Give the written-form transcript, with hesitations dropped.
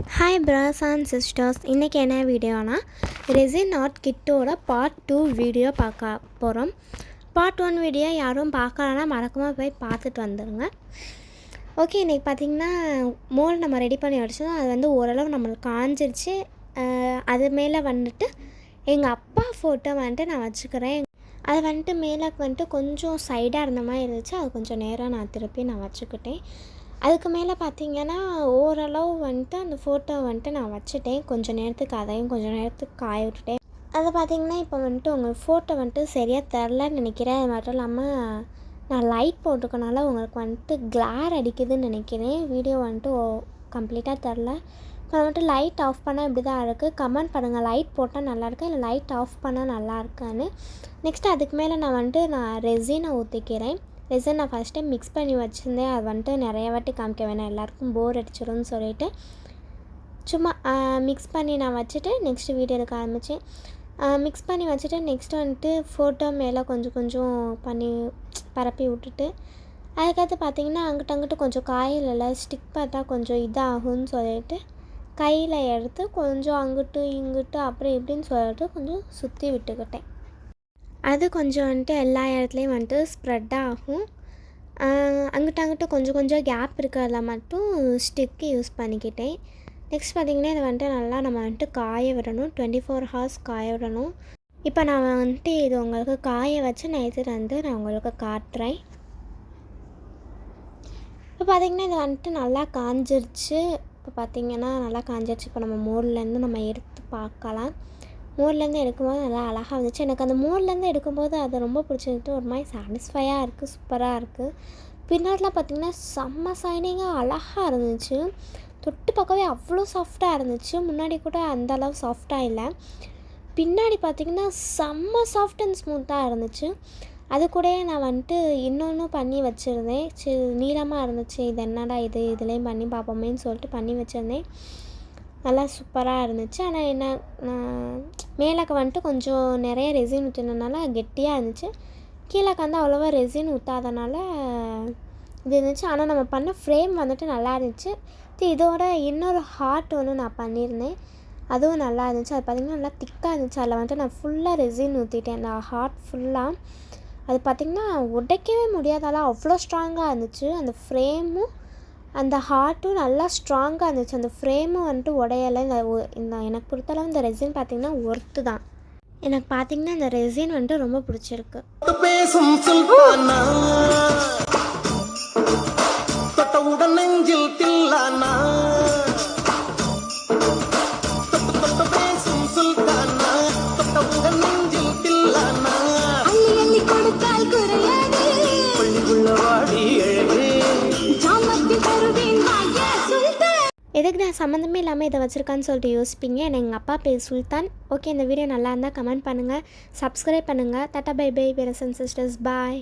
Hi brothers and sisters, இன்றைக்கி என்ன வீடியோனா resin art கிட்டோட part 2 video பார்க்க போகிறோம். பார்ட் 1 வீடியோ யாரும் பார்க்கலன்னா மறக்காமல் போய் பார்த்துட்டு வந்துடுங்க. ஓகே, இன்றைக்கி பார்த்திங்கன்னா மோல் நம்ம ரெடி பண்ணி வச்சோம். அது ஓரளவு நம்மளுக்கு காஞ்சிருச்சு. அது மேலே எங்கள் அப்பா ஃபோட்டோ நான் வச்சுக்கிறேன். அது மேலே கொஞ்சம் சைடாக இருந்த மாதிரி இருந்துச்சு. அது கொஞ்சம் நேரம் நான் திருப்பி வச்சுக்கிட்டேன். அதுக்கு மேலே பார்த்திங்கன்னா ஓரளவு அந்த ஃபோட்டோ நான் வச்சுட்டேன். கொஞ்சம் நேரத்துக்கு அதையும் கொஞ்சம் நேரத்துக்கு காய விட்டுட்டேன். அதை பார்த்திங்கன்னா இப்போ உங்கள் ஃபோட்டோ சரியாக தெரிலன்னு நினைக்கிறேன். அது மட்டும் இல்லாமல் நான் லைட் போட்டிருக்கனால உங்களுக்கு கிளார் அடிக்குதுன்னு நினைக்கிறேன். வீடியோ கம்ப்ளீட்டாக தெரில. இப்போ லைட் ஆஃப் பண்ணால் இப்படி தான் இருக்குது. கமெண்ட் பண்ணுங்கள், லைட் போட்டால் நல்லாயிருக்கா இல்லை லைட் ஆஃப் பண்ணால் நல்லாயிருக்கான்னு. நெக்ஸ்ட்டு அதுக்கு மேலே நான் ரெசினை ஊற்றிக்கிறேன். ரெசின் நான் ஃபஸ்ட் டைம் மிக்ஸ் பண்ணி வச்சுருந்தேன். அது நிறைய வாட்டி காமிக்க வேணாம், எல்லாேருக்கும் போர் அடிச்சிடும்னு சொல்லிவிட்டு சும்மா மிக்ஸ் பண்ணி நான் வச்சுட்டு நெக்ஸ்ட்டு வீடியோ எடுக்க ஆரம்பித்தேன். மிக்ஸ் பண்ணி வச்சுட்டு நெக்ஸ்ட்டு ஃபோட்டோ மேலே கொஞ்சம் கொஞ்சம் பண்ணி பரப்பி விட்டுட்டு அதுக்கடுத்து பார்த்திங்கன்னா அங்கிட்ட கொஞ்சம் காயிலில் ஸ்டிக் பார்த்தா கொஞ்சம் இதாகும்னு சொல்லிட்டு கையில் எடுத்து கொஞ்சம் அங்கிட்டு இங்கிட்டு அப்படி இப்படின்னு சொல்லிட்டு கொஞ்சம் சுற்றி விட்டுக்கிட்டேன். அது கொஞ்சம் எல்லா இடத்துலையும் ஸ்ப்ரெட் ஆகும். அங்கிட்ட கொஞ்சம் கொஞ்சம் கேப் இருக்கிறதுல மட்டும் ஸ்டிக்கு யூஸ் பண்ணிக்கிட்டேன். நெக்ஸ்ட் பார்த்திங்கன்னா இதை நல்லா நம்ம காய விடணும். 24 ஹவர்ஸ் காய விடணும். இப்போ நான் இது உங்களுக்கு காய வச்சு நான் எடுத்துகிட்டு நான் உங்களுக்கு காட்டுறேன். இப்போ பார்த்திங்கன்னா இது நல்லா காஞ்சிருச்சு. இப்போ பார்த்திங்கன்னா நல்லா காஞ்சிருச்சு. இப்போ நம்ம மோர்லேருந்து நம்ம எடுத்து பார்க்கலாம். மோர்லேருந்து எடுக்கும்போது நல்லா அழகாக வந்துச்சு. எனக்கு அந்த மோர்லேருந்து எடுக்கும்போது அது ரொம்ப பிடிச்சிருக்கு. ஒரு மாதிரி சாட்டிஸ்ஃபையாக இருக்குது, சூப்பராக இருக்குது. பின்னாடிலாம் பார்த்திங்கன்னா செம்ம சைனிங்காக அழகாக இருந்துச்சு. தொட்டு பார்க்கவே அவ்வளோ சாஃப்டாக இருந்துச்சு. முன்னாடி கூட அந்தளவு சாஃப்டாக இல்லை. பின்னாடி பார்த்திங்கன்னா செம்ம சாஃப்ட் அண்ட் ஸ்மூத்தாக இருந்துச்சு. அது கூட நான் இன்னொன்று பண்ணி வச்சுருந்தேன். சரி, நீளமாக இருந்துச்சு. இது என்னடா இதுலேயும் பண்ணி பார்ப்போமேன்னு சொல்லிட்டு பண்ணி வச்சுருந்தேன். நல்லா சூப்பராக இருந்துச்சு. ஆனால் என்ன, மேலே கொஞ்சம் நிறைய ரெசின் ஊற்றினதுனால கெட்டியாக இருந்துச்சு. கீழே அவ்வளோவா ரெசின் ஊற்றாதனால இது இருந்துச்சு. ஆனால் நம்ம பண்ண ஃப்ரேம் நல்லா இருந்துச்சு. இதோட இன்னொரு ஹார்ட் ஒன்று நான் பண்ணியிருந்தேன். அதுவும் நல்லா இருந்துச்சு. அது பார்த்திங்கன்னா நல்லா திக்காக இருந்துச்சு. அதில் நான் ஃபுல்லாக ரெசின் ஊற்றிட்டேன். அந்த ஹார்ட் ஃபுல்லாக அது பார்த்திங்கன்னா உடைக்கவே முடியாதால அவ்வளோ ஸ்ட்ராங்காக இருந்துச்சு. அந்த ஃப்ரேமும் அந்த ஹார்ட்டும் நல்லா ஸ்ட்ராங்காக இருந்துச்சு. அந்த ஃப்ரேமும் உடையலை. இந்த எனக்கு பொறுத்தளவு இந்த ரெசின் பார்த்திங்கன்னா ஒர்த்து தான். எனக்கு பார்த்திங்கன்னா இந்த ரெசின் ரொம்ப பிடிச்சிருக்கு. எதுக்கு நான் சம்மந்தமே இல்லாமல் இதை வச்சுருக்கான்னு சொல்லிட்டு யோசிப்பீங்க. எங்கள் அப்பா பேர் சுல்தான். ஓகே, இந்த வீடியோ நல்லா இருந்தால் கமெண்ட் பண்ணுங்கள், சப்ஸ்கிரைப் பண்ணுங்கள். Tata bye bye brothers and sisters, bye.